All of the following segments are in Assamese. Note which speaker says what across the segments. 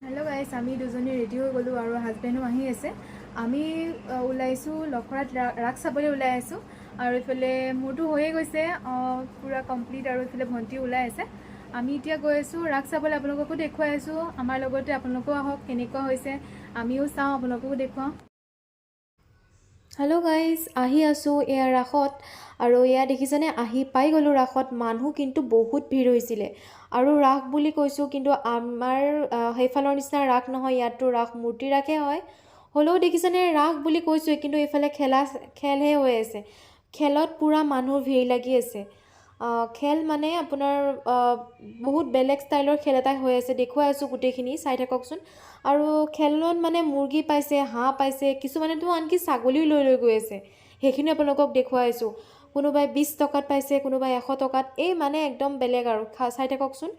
Speaker 1: हेलो गाइस, आमी दुजनी रेडी हो गलो और हाजबेंडो आही आछे। आमी ओलाइছো लखरात राग चाबले ओলাই आछो और इफाले मोरतो होये गइसे पूरा कमप्लीट और इफाले भंटी ओलाई आछे। आमी इतिया गइ आछो राग चाबले, आपलोकको देखुवाइ आछो। आमार लगते आपलोको आहक, केनेकुवा होइसे आमिओ चाওঁ, आपलोकको देखुवाওঁ। हेलो गाइस, आही आसो एया राखत और एया देखिछाने आही पाई गलो राखत। मानुह किन्तु बहुत भीड़ होइसिले और राख बुली কৈছো, किन्तु आमार हेफाলৰ निচিনা राख নহয়, यातो राख मूर्ति राखे হয়। হলেও দেখিছানে राख बुली কৈছো, किन्तु एफाले खेलহে হৈ আছে। खेলত पूरा मानुह भीड़ লাগি আছে। खेल माने আপোনাৰ बहुत बेलेग स्टाइলৰ खेल এটা হৈ আছে। দেখুৱাই আছো গুটেখিনি, চাই থাককচোন। আৰু খেলত মানে মুৰ্গী পাইছে, হাঁহ পাইছে, কিছুমানেতো আনকি ছাগলীও লৈ গৈ আছে। সেইখিনি আপোনালোকক দেখুৱাই আছো। কোনোবাই 20 টকাত পাইছে, কোনোবাই 100 টকাত। এই মানে একদম বেলেগ আৰু চাই থাককচোন।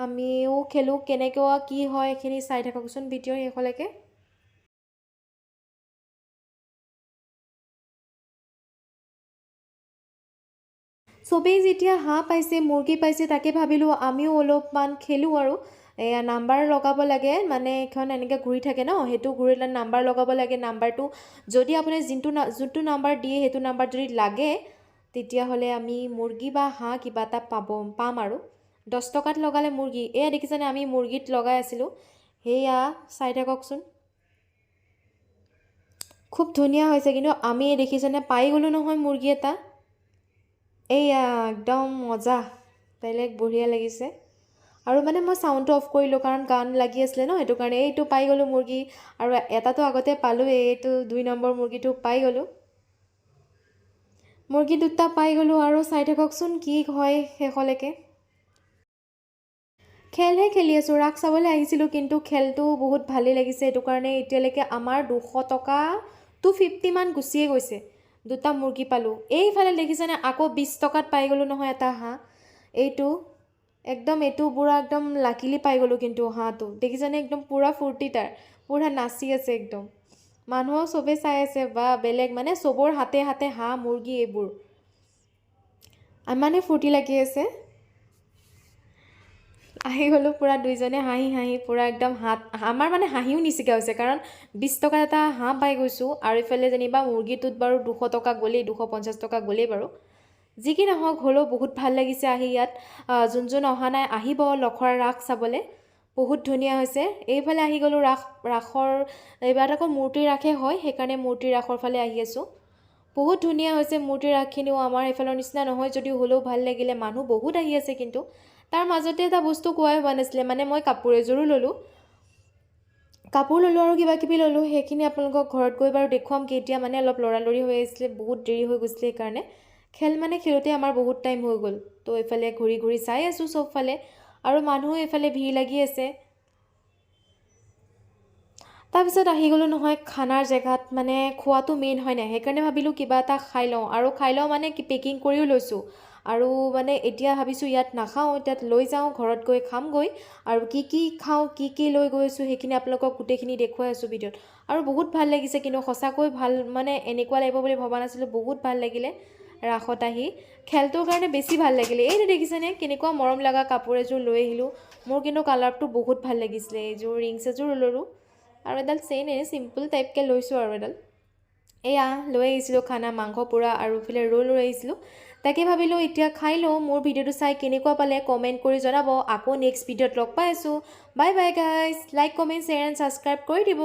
Speaker 1: আমিও খেলো, কেনেকুৱা কি হয় এইখিনি চাই থাককচোন ভিডিঅ' শেষলৈকে। চবেই যেতিয়া হাঁহ পাইছে, মুৰ্গী পাইছে, তাকে ভাবিলোঁ আমিও অলপমান খেলোঁ আৰু এয়া নাম্বাৰ লগাব লাগে। মানে এখন এনেকৈ ঘূৰি থাকে ন, সেইটো ঘূৰিলে নাম্বাৰ লগাব লাগে। নাম্বাৰটো যদি আপুনি যোনটো নাম্বাৰ দিয়ে সেইটো নাম্বাৰ যদি লাগে, তেতিয়াহ'লে আমি মুৰ্গী বা হাঁহ কিবা এটা পাম আৰু 10 টকাত লগালে মুৰ্গী। এয়া দেখিছেনে, আমি মুৰ্গীত লগাই আছিলোঁ। সেয়া চাই থাককচোন, খুব ধুনীয়া হৈছে। কিন্তু আমি দেখিছেনে পাই গ'লোঁ নহয় মুৰ্গী এটা। এইয়া একদম মজা, বেলেগ বঢ়িয়া লাগিছে। আৰু মানে মই চাউণ্ডটো অফ কৰিলোঁ কাৰণ গান লাগি আছিলে ন, সেইটো কাৰণে। এইটো পাই গ'লোঁ মুৰ্গী, আৰু এটাতো আগতে পালোঁ, এইটো 2 নম্বৰ মুৰ্গীটো পাই গ'লোঁ। মুৰ্গী দুটা পাই গ'লোঁ আৰু চাই থাককচোন কি হয় শেষলৈকে। খেলহে খেলি আছোঁ, ৰাস চাবলৈ আহিছিলোঁ, কিন্তু খেলটো বহুত ভালেই লাগিছে। সেইটো কাৰণে এতিয়ালৈকে আমাৰ 200 টকা 250 মান গুচিয়ে গৈছে। দুটা মুৰ্গী পালোঁ। এইফালে দেখিছেনে, আকৌ 20 টকাত পাই গ'লোঁ নহয় এটা হাঁহ। এইটো এইটো পুৰা একদম লাকিলি পাই গ'লোঁ। কিন্তু হাঁহটো দেখিছেনে, একদম পুৰা ফূৰ্তি, তাৰ পুৰা নাচি আছে একদম। মানুহক চবেই চাই আছে, বা বেলেগ মানে চবৰ হাতে হাতে হাঁহ মুৰ্গী এইবোৰ। ইমানেই ফূৰ্তি লাগি আছে। আহি গ'লোঁ পুৰা দুইজনে হাঁহি হাঁহি, পুৰা একদম আমাৰ মানে হাঁহিও নিচিগা হৈছে, কাৰণ 20 টকাত এটা হাঁহ পাই গৈছোঁ। আৰু ইফালে যেনিবা মুৰ্গীটোত বাৰু 200 টকা গ'লেই, 250 টকা গ'লেই বাৰু। যি কি নহওক, হ'লেও বহুত ভাল লাগিছে আহি ইয়াত। যোন অহা নাই, আহিব লখৰা ৰাস চাবলৈ, বহুত ধুনীয়া হৈছে। এইফালে আহি গ'লোঁ ৰাসৰ, এইবাৰ আকৌ মূৰ্তি ৰাসে হয়, সেইকাৰণে মূৰ্তি ৰাসৰ ফালে আহি আছোঁ। বহুত ধুনীয়া হৈছে মূৰ্তি ৰাসখিনিও, আমাৰ এইফালৰ নিচিনা নহয় যদিও হ'লেও ভাল লাগিলে। মানুহ বহুত আহি আছে। কিন্তু তাৰ মাজতে এটা বস্তু কোৱাই হোৱা নাছিলে, মানে মই কাপোৰ এযোৰো ল'লোঁ আৰু কিবা কিবি ল'লোঁ। সেইখিনি আপোনালোকক ঘৰত গৈ বাৰু দেখুৱাম কি। এতিয়া মানে অলপ লৰালৰি হৈ আছিলে, বহুত দেৰি হৈ গৈছিলে, সেইকাৰণে খেল মানে খেলোঁতে আমাৰ বহুত টাইম হৈ গ'ল। তো এইফালে ঘূৰি ঘূৰি চাই আছোঁ চবফালে, আৰু মানুহো এইফালে ভিৰ লাগি আছে। তাৰপিছত আহি গ'লোঁ নহয় খানাৰ জেগাত। মানে খোৱাটো মেইন হয় নাই, সেইকাৰণে ভাবিলোঁ কিবা এটা খাই লওঁ। আৰু খাই লওঁ মানে কি, পেকিং কৰিও লৈছোঁ। আৰু মানে এতিয়া ভাবিছোঁ ইয়াত নাখাওঁ, ইয়াত লৈ যাওঁ, ঘৰত গৈ খামগৈ। আৰু কি খাওঁ, কি লৈ গৈছোঁ, সেইখিনি আপোনালোকক গোটেইখিনি দেখুৱাই আছোঁ ভিডিঅ'ত। আৰু বহুত ভাল লাগিছে, কিন্তু সঁচাকৈ ভাল, মানে এনেকুৱা লাগিব বুলি ভবা নাছিলোঁ। বহুত ভাল লাগিলে ৰাসত আহি। খেলটোৰ কাৰণে বেছি ভাল লাগিলে। এইটো দেখিছেনে, কেনেকুৱা মৰম লগা কাপোৰ এযোৰ লৈ আহিলোঁ। মোৰ কিন্তু কালাৰটো বহুত ভাল লাগিছিলে। এইযোৰ ৰিংছ এযোৰ ল'লোঁ, আৰু এডাল চেইন চিম্পল টাইপকৈ লৈছোঁ আৰু এডাল। এয়া লৈ আহিছিলোঁ খানা, মাংস পোৰা, আৰু ইফালে ৰোল লৈ আহিছিলোঁ। তাকে ভাবিলোঁ এতিয়া খাই লওঁ। মোৰ ভিডিঅ'টো চাই কেনেকুৱা পালে কমেণ্ট কৰি জনাব। আকৌ নেক্সট ভিডিঅ'ত লগ পাই আছোঁ। Bye bye guys, like comment share and subscribe কৰি দিব।